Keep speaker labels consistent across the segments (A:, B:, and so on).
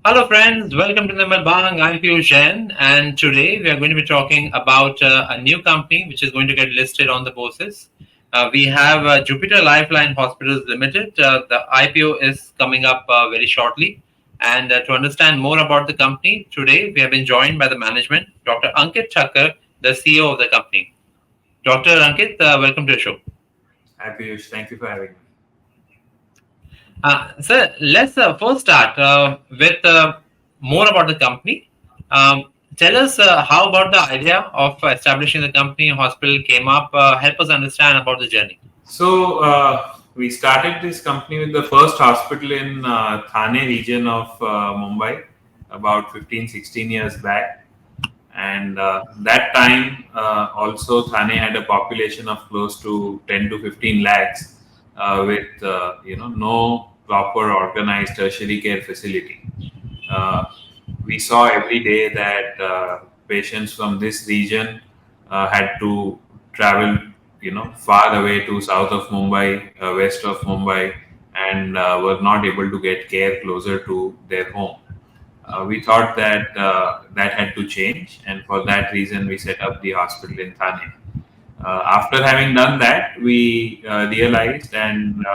A: Hello, friends. Welcome to Nirmal. I'm Piyush Jain, and today we are going to be talking about a new company which is going to get listed on the bourses. We have Jupiter Lifeline Hospitals Ltd. The IPO is coming up very shortly. And to understand more about the company, today we have been joined by the management, Dr. Ankit Thakker, the CEO of the company. Dr. Ankit, welcome to the show.
B: Hi Piyush, thank you for having me.
A: Sir, let's first start with more about the company. Tell us how about the idea of establishing the company hospital came up. Help us understand about the journey.
B: We started this company with the first hospital in Thane region of Mumbai about 15, 16 years back. And that time also Thane had a population of close to 10 to 15 lakhs with no proper organized tertiary care facility. Uh, we saw every day that patients from this region had to travel, far away to south of Mumbai, west of Mumbai, and were not able to get care closer to their home. We thought that that had to change, and for that reason, we set up the hospital in Thane. After having done that, we realized and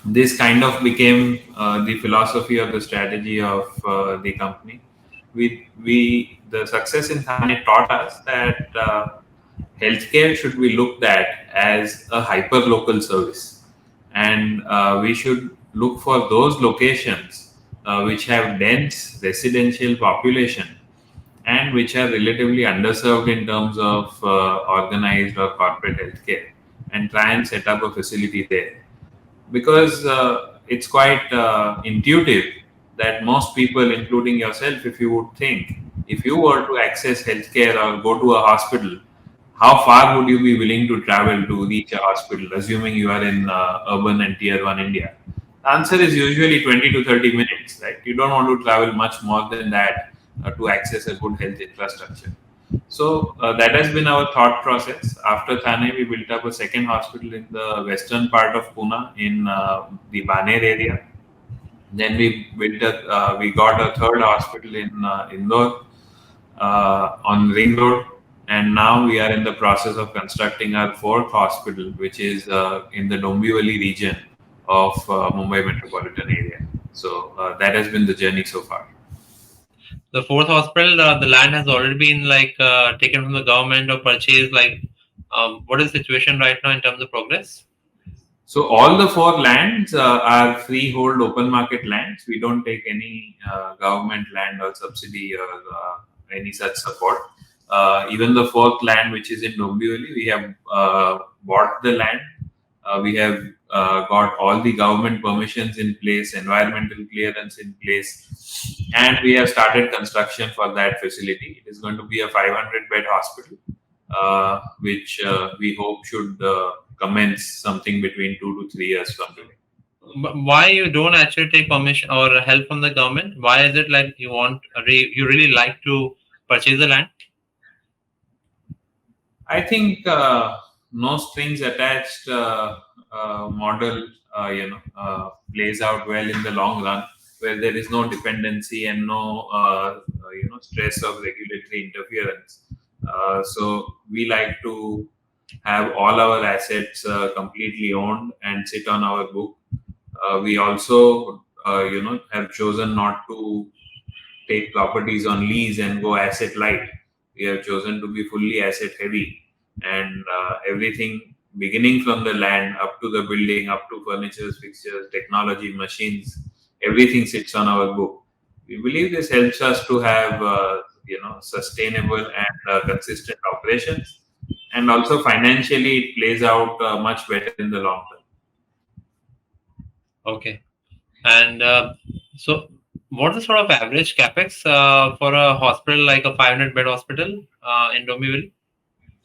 B: this kind of became the philosophy of the strategy of the company. The success in Thane taught us that healthcare should be looked at as a hyper local service, and we should look for those locations which have dense residential population and which are relatively underserved in terms of organized or corporate healthcare, and try and set up a facility there because it's quite intuitive that most people, including yourself, if you would think, if you were to access healthcare or go to a hospital, how far would you be willing to travel to reach a hospital, assuming you are in urban and tier one India? The answer is usually 20 to 30 minutes, right? You don't want to travel much more than that to access a good health infrastructure. So that has been our thought process. After Thane, we built up a second hospital in the western part of Pune in the Baner area. Then we got a third hospital in Indore on Ring Road, and now we are in the process of constructing our fourth hospital, which is in the Dombivli region of Mumbai metropolitan area. So that has been the journey so far.
A: The fourth hospital, the land has already been taken from the government or purchased. What is the situation right now in terms of progress?
B: So all the four lands are freehold open market lands. We don't take any government land or subsidy or any such support. Even the fourth land, which is in Dombivli, we have bought the land. We have got all the government permissions in place, environmental clearance in place, and we have started construction for that facility. It is going to be a 500-bed hospital, which we hope should commence something between 2 to 3 years from today.
A: Why you don't actually take permission or help from the government? Why is it like you really like to purchase the land?
B: I think no strings attached model, plays out well in the long run, where there is no dependency and no, stress of regulatory interference. So we like to have all our assets completely owned and sit on our book. We also, have chosen not to take properties on lease and go asset light. We have chosen to be fully asset heavy, and everything beginning from the land up to the building, up to furniture, fixtures, technology, machines, everything sits on our book. We believe this helps us to have sustainable and consistent operations, and also financially it plays out much better in the long term.
A: Okay. And so, what's the sort of average capex for a hospital like a 500-bed hospital in Dombivli?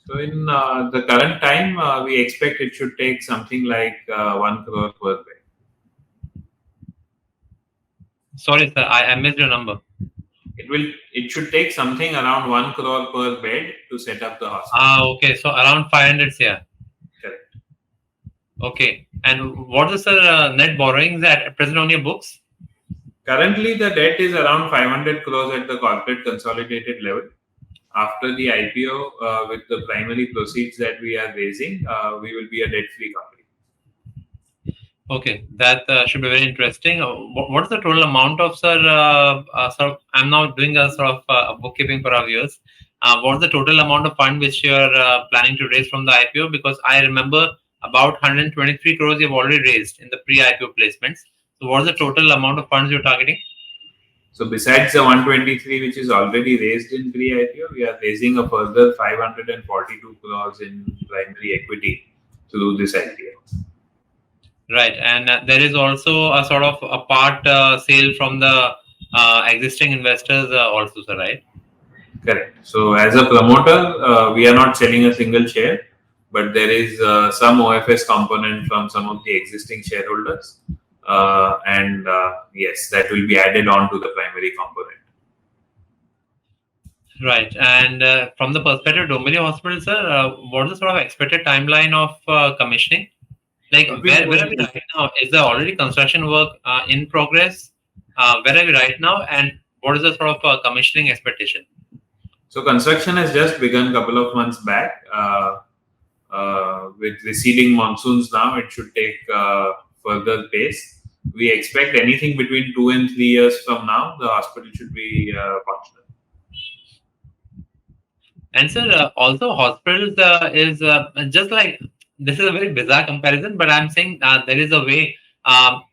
B: So in the current time, we expect it should take something like 1 crore per bed.
A: Sorry, sir, I missed your number.
B: It should take something around 1 crore per bed to set up the hospital.
A: Okay. So around 500, yeah.
B: Correct.
A: Okay. And what is the net borrowings at present on your books?
B: Currently, the debt is around 500 crores at the corporate consolidated level. After the IPO, with the primary proceeds that we are raising, we will be a debt-free company.
A: Okay, that should be very interesting. What is the total amount of, sir? Sort of, I'm now doing a sort of bookkeeping for our viewers. What is the total amount of fund which you are planning to raise from the IPO? Because I remember about 123 crores you've already raised in the pre-IPO placements. So, what is the total amount of funds you're targeting?
B: So besides the 123 which is already raised in pre-IPO, we are raising a further 542 crores in primary equity through this IPO.
A: Right, and there is also a sort of a part sale from the existing investors also, sir, right?
B: Correct. So as a promoter, we are not selling a single share, but there is some OFS component from some of the existing shareholders, and yes, that will be added on to the primary component.
A: Right. And from the perspective of Dombivli Hospital, sir, what is the sort of expected timeline of commissioning? Like, where are we right now? Is there already construction work in progress? Where are we right now? And what is the sort of commissioning expectation?
B: So construction has just begun a couple of months back. With receding monsoons now, it should take further pace. We expect anything between 2 and 3 years from now, the hospital should be functional.
A: And sir, also hospitals is just like, this is a very bizarre comparison, but I'm saying there is a way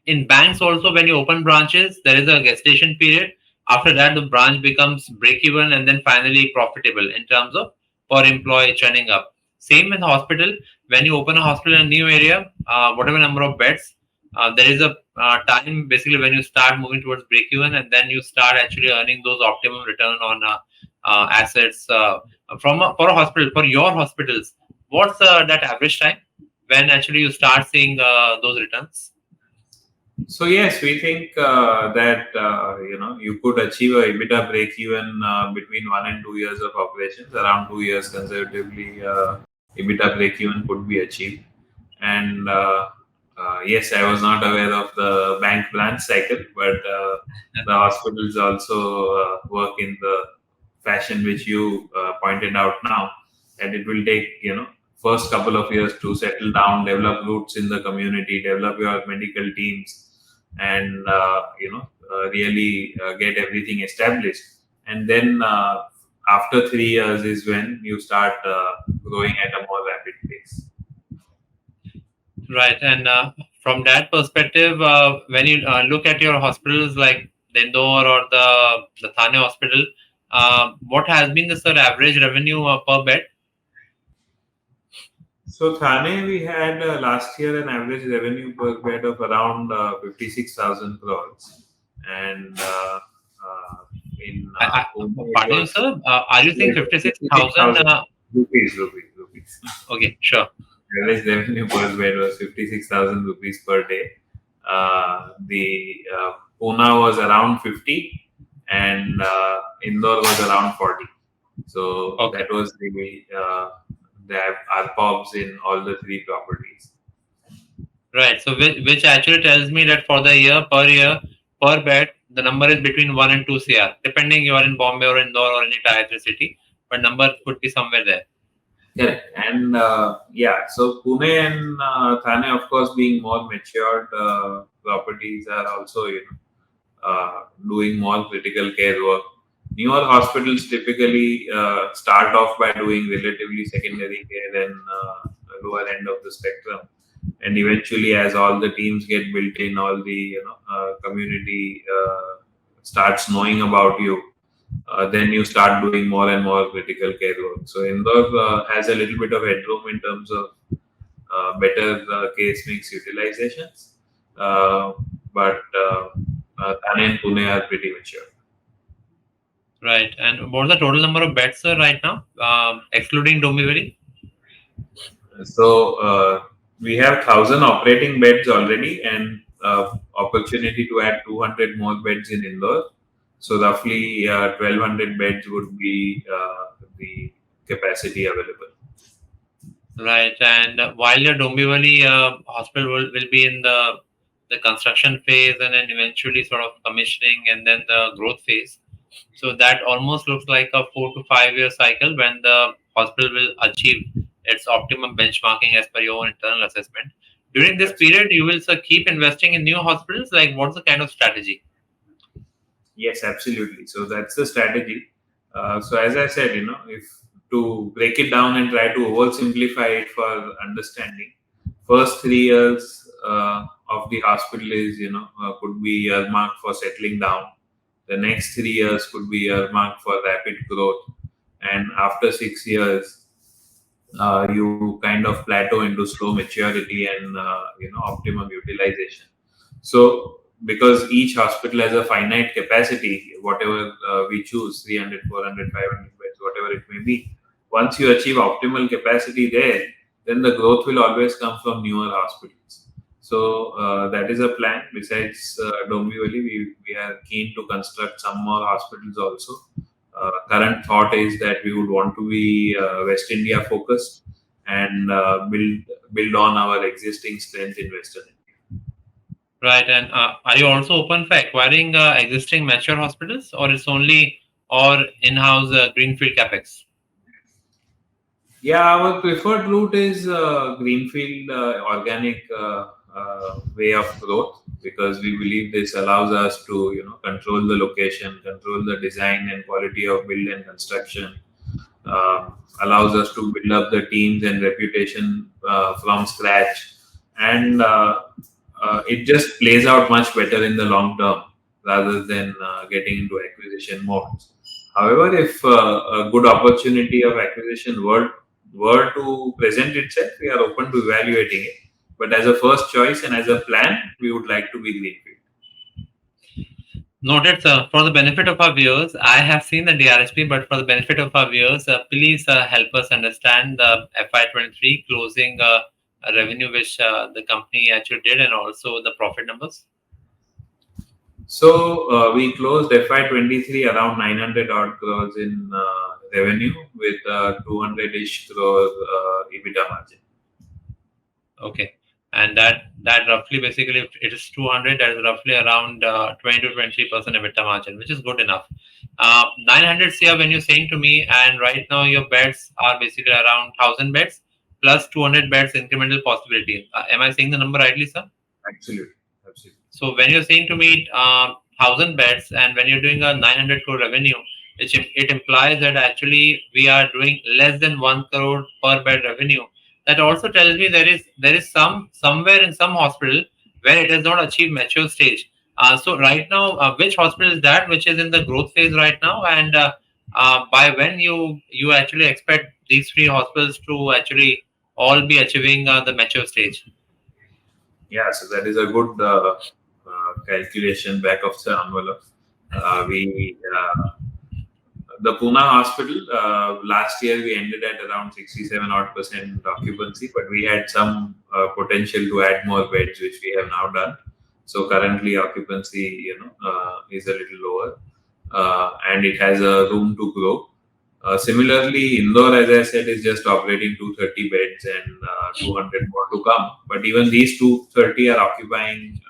A: in banks also, when you open branches, there is a gestation period. After that, the branch becomes break even and then finally profitable in terms of per employee churning up. Same with hospital. When you open a hospital in a new area, whatever number of beds, there is a time basically when you start moving towards break even, and then you start actually earning those optimum return on assets. For a hospital, for your hospitals, what's that average time when actually you start seeing those returns?
B: So yes, we think that you could achieve a EBITDA break even between 1 and 2 years of operations. Around 2 years conservatively, EBITDA break even could be achieved. And yes, I was not aware of the bank branch cycle, but the hospitals also work in the fashion which you pointed out now, and it will take first couple of years to settle down, develop roots in the community, develop your medical teams, and really get everything established. And then after 3 years is when you start growing at a more rapid pace.
A: Right, and from that perspective, when you look at your hospitals like the Indore or the Thane Hospital, what has been the sir average revenue per bed?
B: So Thane, we had last year an average revenue per bed of around 56,000 crores, and in
A: Pardon you, sir. Are you saying 56,000?
B: Rupees.
A: Okay, sure.
B: Average revenue per bed was 56,000 rupees per day. The Pune was around 50, and Indore was around 40. So that was the ARPOBs in all the three properties.
A: Right. So which actually tells me that for the year per bed, the number is between 1 and 2 CR, depending you are in Bombay or Indore or any tier 3 city, but number could be somewhere there.
B: Correct. And so Pune and Thane, of course, being more matured properties, are also doing more critical care work. Newer hospitals typically start off by doing relatively secondary care and lower end of the spectrum, and eventually, as all the teams get built in, all the community starts knowing about you. Then you start doing more and more critical care work. So Indore has a little bit of headroom in terms of better case mix utilizations, but Thane and Pune are pretty mature.
A: Right. And what's the total number of beds, sir, right now, excluding Dombivli?
B: So we have 1,000 operating beds already, and opportunity to add 200 more beds in Indore. So roughly 1,200 beds would be the capacity available.
A: Right. And while your Dombivli hospital will be in the the construction phase, and then eventually sort of commissioning, and then the growth phase. So that almost looks like a 4 to 5 year cycle when the hospital will achieve its optimum benchmarking as per your own internal assessment. During this period, you will keep investing in new hospitals. Like, what's the kind of strategy?
B: Yes, absolutely. So that's the strategy. So as I said, if to break it down and try to oversimplify it for understanding, first 3 years of the hospital is, could be earmarked for settling down. The next 3 years could be earmarked for rapid growth, and after 6 years, you kind of plateau into slow maturity and optimum utilization. So because each hospital has a finite capacity, whatever we choose, 300, 400, 500 beds, whatever it may be, once you achieve optimal capacity there, then the growth will always come from newer hospitals. So that is a plan. Besides Dombivli, we are keen to construct some more hospitals also. Current thought is that we would want to be West India focused and build on our existing strength in Western India.
A: Right. And are you also open for acquiring existing mature hospitals, or it's only or in-house greenfield capex?
B: Yeah, our preferred route is greenfield organic way of growth, because we believe this allows us to control the location, control the design and quality of build and construction, allows us to build up the teams and reputation from scratch, and it just plays out much better in the long term rather than getting into acquisition modes. However, if a good opportunity of acquisition were to present itself, we are open to evaluating it. But as a first choice and as a plan, we would like to be greenfield.
A: Noted, sir. For the benefit of our viewers, I have seen the DRSP, but for the benefit of our viewers, please help us understand the FY23 closing revenue which the company actually did, and also the profit numbers.
B: So we closed FY23 around 900 odd crores in revenue with 200-ish crore EBITDA margin.
A: Okay. And that roughly, basically, if it is 200, that is roughly around 20 to 23% EBITDA margin, which is good enough. 900 CR when you're saying to me, and right now your beds are basically around 1,000 beds plus 200 beds incremental possibility. Am I saying the number rightly, sir?
B: Absolutely.
A: So when you're saying to me 1,000 beds, and when you're doing a 900 crore revenue, it implies that actually we are doing less than 1 crore per bed revenue. That also tells me there is somewhere in some hospital where it has not achieved mature stage. So right now, which hospital is that which is in the growth phase right now, and by when you actually expect these three hospitals to actually all be achieving the mature stage?
B: Yeah, so that is a good calculation back of the envelope. The Pune hospital, last year we ended at around 67% occupancy, but we had some potential to add more beds, which we have now done. So currently occupancy, is a little lower, and it has a room to grow. Similarly, Indore, as I said, is just operating 230 beds and 200 more to come. But even these 230 are occupying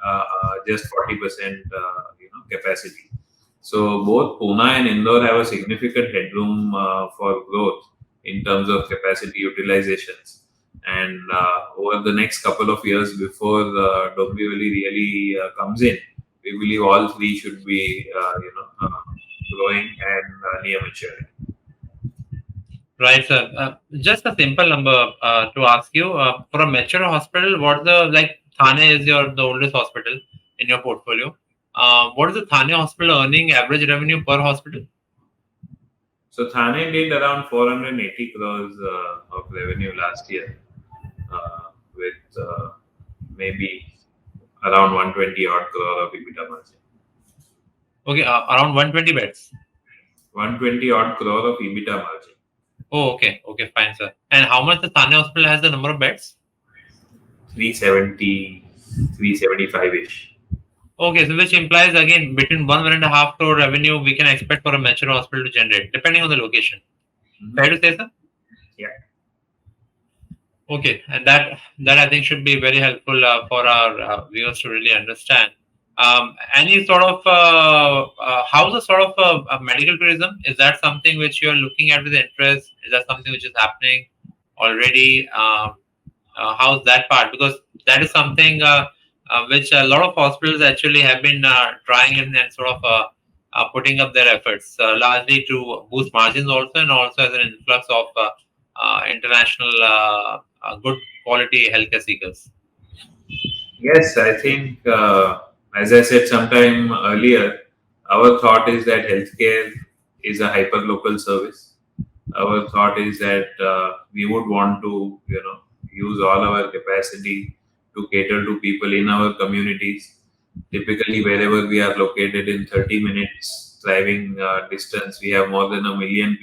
B: just 40% capacity. So both Pune and Indore have a significant headroom for growth in terms of capacity utilizations. And over the next couple of years before Dombivli really comes in, we believe all three should be growing and near maturity.
A: Right, sir. Just a simple number to ask you. For a mature hospital, what Thane is the oldest hospital in your portfolio. What is the Thane hospital earning average revenue per hospital?
B: So Thane did around 480 crores of revenue last year, with maybe around 120 odd crore of EBITDA margin.
A: Okay, around 120 beds.
B: 120 odd crore of EBITDA margin.
A: Oh, okay, fine, sir. And how much the Thane hospital has the number of beds?
B: 370, 375-ish.
A: Okay, so which implies again between 1.5 crore revenue we can expect for a mature hospital to generate, depending on the location. Fair to say, sir?
B: Yeah.
A: Okay, and that I think should be very helpful for our viewers to really understand. Any sort of how's the sort of medical tourism? Is that something which you are looking at with interest? Is that something which is happening already? How's that part? Because that is something which a lot of hospitals actually have been trying and sort of putting up their efforts, largely to boost margins also, and also as an influx of international good quality healthcare seekers.
B: Yes, I think, as I said sometime earlier, our thought is that healthcare is a hyper local service. Our thought is that we would want to, use all our capacity to cater to people in our communities. Typically, wherever we are located in 30 minutes driving distance, we have more than a million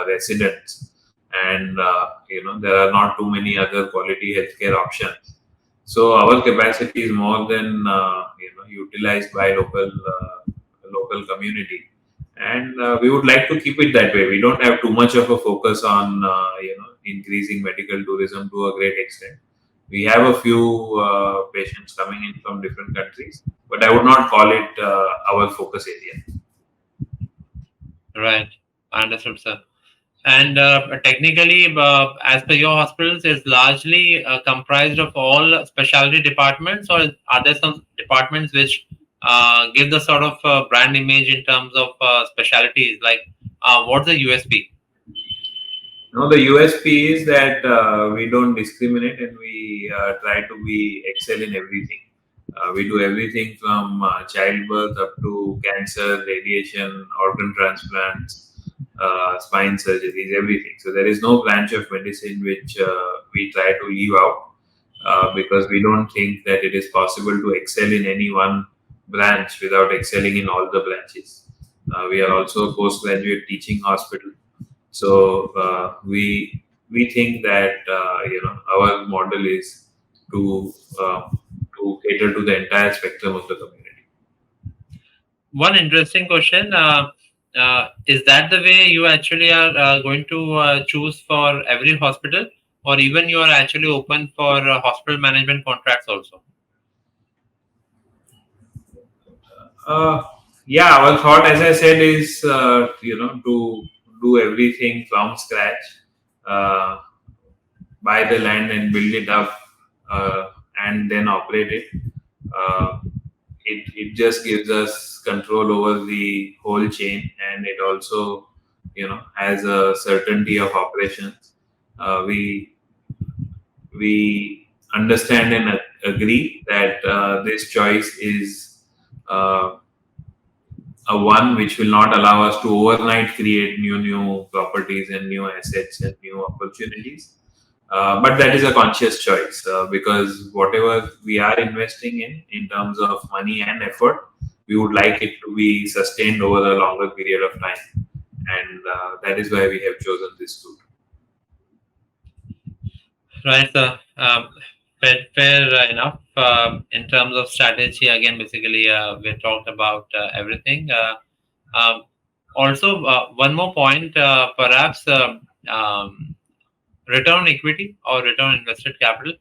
B: residents, and there are not too many other quality healthcare options. So our capacity is more than utilized by local community, and we would like to keep it that way. We don't have too much of a focus on increasing medical tourism to a great extent. We have a few patients coming in from different countries, but I would not call it our focus area.
A: Right, understood, sir. And technically, as per your hospitals, is largely comprised of all specialty departments, or are there some departments which give the sort of brand image in terms of specialties? Like, what's the USP?
B: No, the USP is that we don't discriminate, and we try to be excel in everything. We do everything from childbirth up to cancer, radiation, organ transplants, spine surgeries, everything. So there is no branch of medicine which we try to leave out, because we don't think that it is possible to excel in any one branch without excelling in all the branches. We are also a postgraduate teaching hospital, so we think that our model is to cater to the entire spectrum of the community.
A: One interesting question. Is that the way you actually are going to choose for every hospital, or even you are actually open for hospital management contracts also?
B: Uh, yeah, our thought, as I said, is to do everything from scratch, uh, buy the land and build it up, and then operate it. Uh, it just gives us control over the whole chain, and it also has a certainty of operations. We understand and agree that this choice is uh, a one which will not allow us to overnight create new properties and new assets and new opportunities. But that is a conscious choice, because whatever we are investing in terms of money and effort, we would like it to be sustained over a longer period of time, and that is why we have chosen this route.
A: Right, sir. Fair enough. In terms of strategy, again, basically, we talked about everything. Um, Also, one more point, perhaps return on equity or return on invested capital.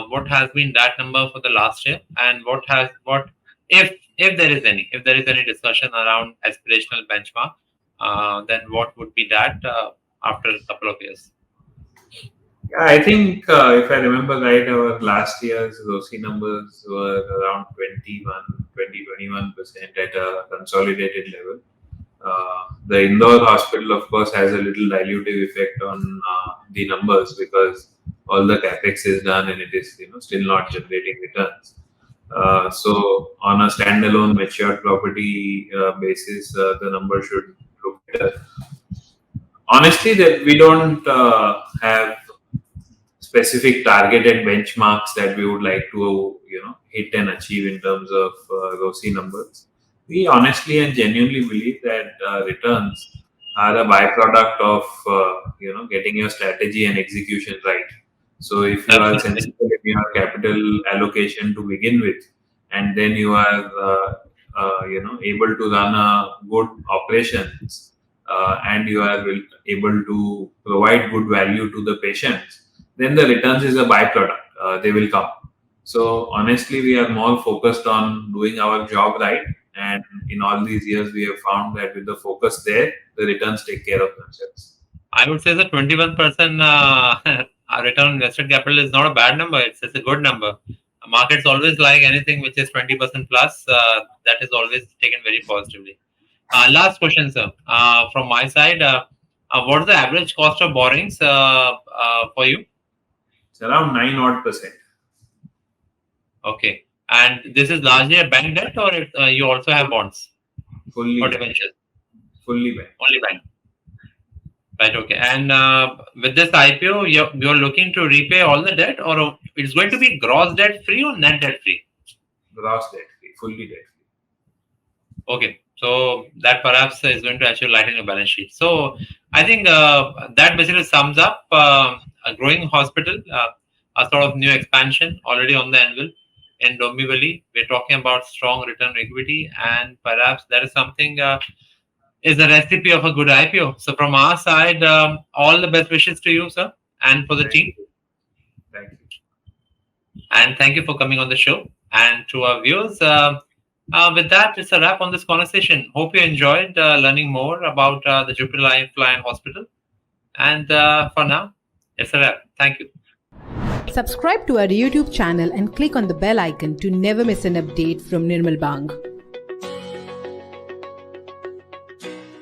A: What has been that number for the last year, and what if there is any discussion around aspirational benchmark, then what would be that after a couple of years?
B: Yeah, I think if I remember right, our last year's ROCE numbers were around 21% at a consolidated level. The Indore hospital, of course, has a little dilutive effect on the numbers, because all the capex is done and it is still not generating returns. So on a standalone mature property basis, the number should look better. Honestly, that we don't have specific targeted benchmarks that we would like to hit and achieve in terms of ROCE numbers. We honestly and genuinely believe that returns are a byproduct of getting your strategy and execution right. So if you are
A: Absolutely.
B: sensible in your capital allocation to begin with, and then you are able to run a good operations, and you are able to provide good value to the patients, then the returns is a byproduct. They will come. So honestly, we are more focused on doing our job right. And in all these years, we have found that with the focus there, the returns take care of themselves.
A: I would say that 21% return on invested capital is not a bad number. It's a good number. Markets always like anything which is 20% plus. That is always taken very positively. Last question, sir. From my side, what is the average cost of borrowings for you?
B: It's around 9% odd.
A: Okay. And this is largely a bank debt, or you also have bonds
B: Fully
A: or
B: bank.
A: debentures?
B: Fully bank.
A: Only bank. Right. Okay. And with this IPO, you're looking to repay all the debt, or it's going to be gross debt free or net debt free?
B: Gross debt free. Fully debt free.
A: Okay. So that perhaps is going to actually lighten your balance sheet. So I think that basically sums up a growing hospital, a sort of new expansion already on the anvil in Dombivli. We're talking about strong return on equity, and perhaps that is something is the recipe of a good IPO. So from our side, all the best wishes to you, sir, and for the team.
B: Thank you.
A: And thank you for coming on the show. And to our viewers, with that, it's a wrap on this conversation. Hope you enjoyed learning more about the Jupiter Lifeline Hospital. And for now, it's a wrap. Thank you.
C: Subscribe to our YouTube channel and click on the bell icon to never miss an update from Nirmal Bang.